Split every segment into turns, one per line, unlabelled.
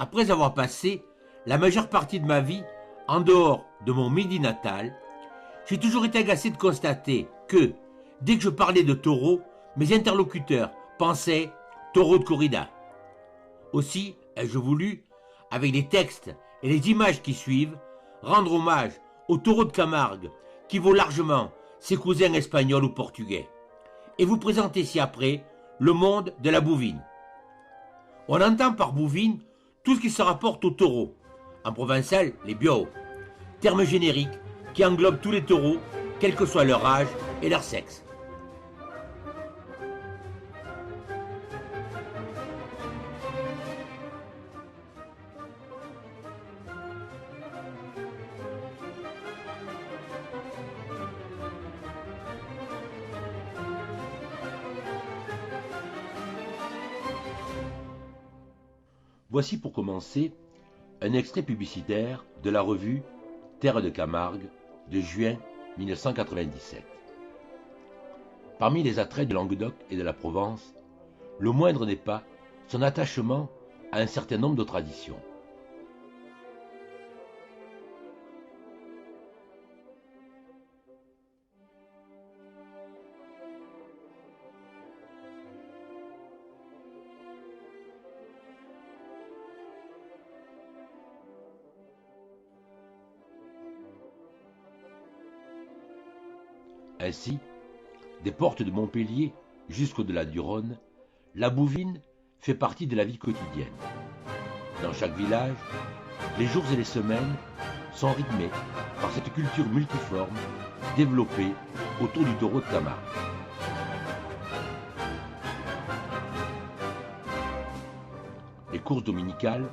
Après avoir passé la majeure partie de ma vie en dehors de mon Midi natal, j'ai toujours été agacé de constater que, dès que je parlais de taureau, mes interlocuteurs pensaient taureau de corrida. Aussi ai-je voulu, avec les textes et les images qui suivent, rendre hommage au taureau de Camargue, qui vaut largement ses cousins espagnols ou portugais, et vous présenter ci-après le monde de la bouvine. On entend par bouvine tout ce qui se rapporte au taureau, en provençal les bio, terme générique qui englobe tous les taureaux, quel que soit leur âge et leur sexe. Voici pour commencer un extrait publicitaire de la revue Terre de Camargue de juin 1997. Parmi les attraits du Languedoc et de la Provence, le moindre n'est pas son attachement à un certain nombre de traditions. Ainsi, des portes de Montpellier jusqu'au-delà du Rhône, la bouvine fait partie de la vie quotidienne. Dans chaque village, les jours et les semaines sont rythmés par cette culture multiforme développée autour du taureau de Camargue. Les courses dominicales,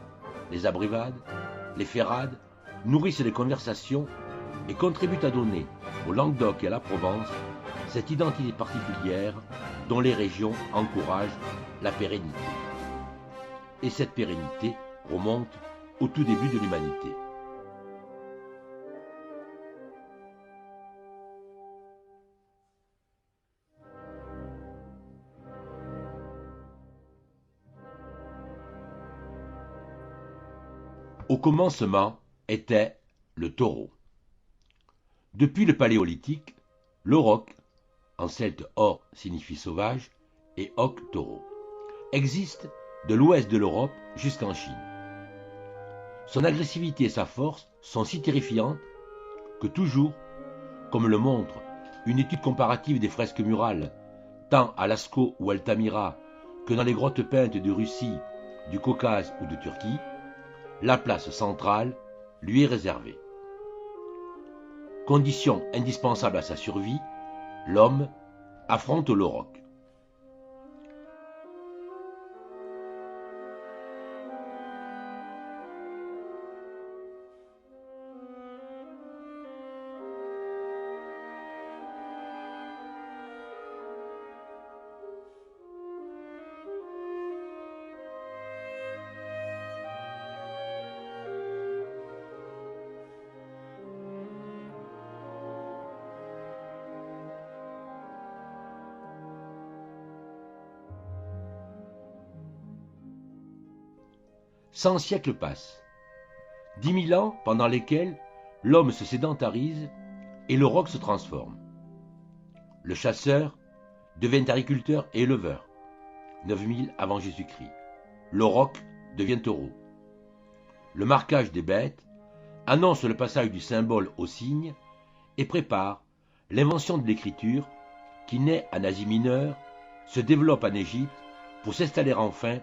les abrévades, les ferrades nourrissent les conversations et contribuent à donner au Languedoc et à la Provence cette identité particulière dont les régions encouragent la pérennité. Et cette pérennité remonte au tout début de l'humanité. Au commencement était le taureau. Depuis le Paléolithique, l'auroch, en celte or signifie sauvage, et hoc taureau, existe de l'ouest de l'Europe jusqu'en Chine. Son agressivité et sa force sont si terrifiantes que toujours, comme le montre une étude comparative des fresques murales, tant à Lascaux ou Altamira que dans les grottes peintes de Russie, du Caucase ou de Turquie, la place centrale lui est réservée. Condition indispensable à sa survie, l'homme affronte l'auroch. Cent siècles passent, 10 000 ans pendant lesquels l'homme se sédentarise et l'auroch se transforme. Le chasseur devient agriculteur et éleveur, 9000 avant Jésus-Christ. L'auroch devient taureau. Le marquage des bêtes annonce le passage du symbole au signe et prépare l'invention de l'écriture qui naît en Asie mineure, se développe en Égypte pour s'installer enfin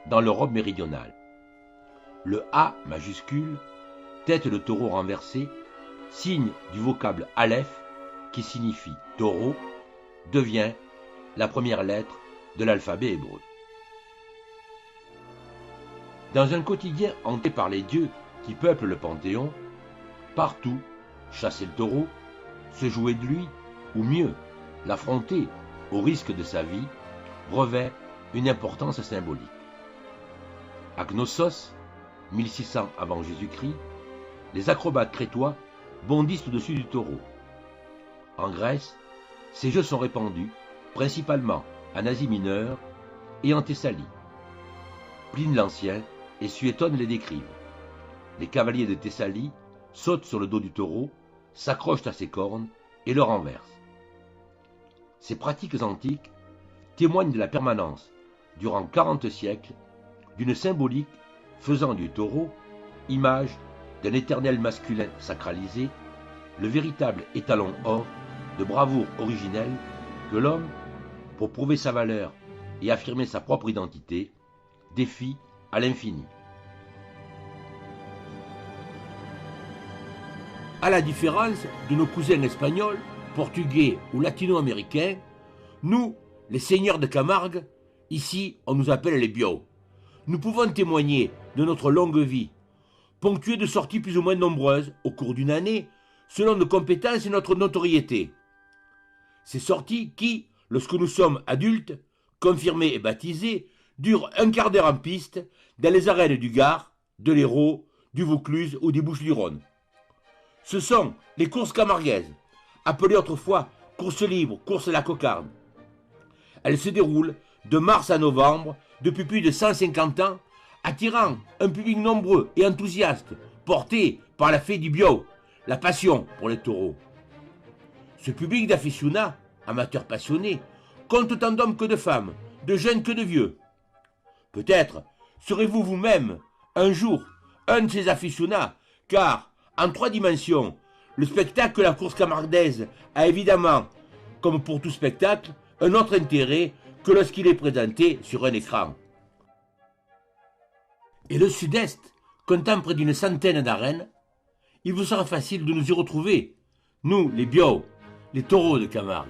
dans l'Europe méridionale. Le A majuscule, tête de taureau renversé, signe du vocable Aleph, qui signifie taureau, devient la première lettre de l'alphabet hébreu. Dans un quotidien hanté par les dieux qui peuplent le Panthéon, partout, chasser le taureau, se jouer de lui, ou mieux, l'affronter au risque de sa vie, revêt une importance symbolique. À Knossos, 1600 avant Jésus-Christ, les acrobates crétois bondissent au-dessus du taureau. En Grèce, ces jeux sont répandus, principalement en Asie mineure et en Thessalie. Pline l'Ancien et Suétone les décrivent. Les cavaliers de Thessalie sautent sur le dos du taureau, s'accrochent à ses cornes et le renversent. Ces pratiques antiques témoignent de la permanence, durant 40 siècles, d'une symbolique faisant du taureau, image d'un éternel masculin sacralisé, le véritable étalon or de bravoure originelle que l'homme, pour prouver sa valeur et affirmer sa propre identité, défie à l'infini. À la différence de nos cousins espagnols, portugais ou latino-américains, nous, les seigneurs de Camargue, ici on nous appelle les bios. Nous pouvons témoigner de notre longue vie, ponctuée de sorties plus ou moins nombreuses au cours d'une année, selon nos compétences et notre notoriété. Ces sorties qui, lorsque nous sommes adultes, confirmés et baptisés, durent un quart d'heure en piste dans les arènes du Gard, de l'Hérault, du Vaucluse ou des Bouches-du-Rhône. Ce sont les courses camarguaises, appelées autrefois courses libres, courses à la cocarde. Elles se déroulent de mars à novembre depuis plus de 150 ans, attirant un public nombreux et enthousiaste, porté par la fée du bio, la passion pour les taureaux. Ce public d'aficionats, amateurs passionnés, compte autant d'hommes que de femmes, de jeunes que de vieux. Peut-être serez-vous vous-même, un jour, un de ces aficionats, car, en 3 dimensions, le spectacle de la course camardaise a évidemment, comme pour tout spectacle, un autre intérêt que lorsqu'il est présenté sur un écran. Et le Sud-Est, comptant près d'une centaine d'arènes, il vous sera facile de nous y retrouver, nous, les bios, les taureaux de Camargue.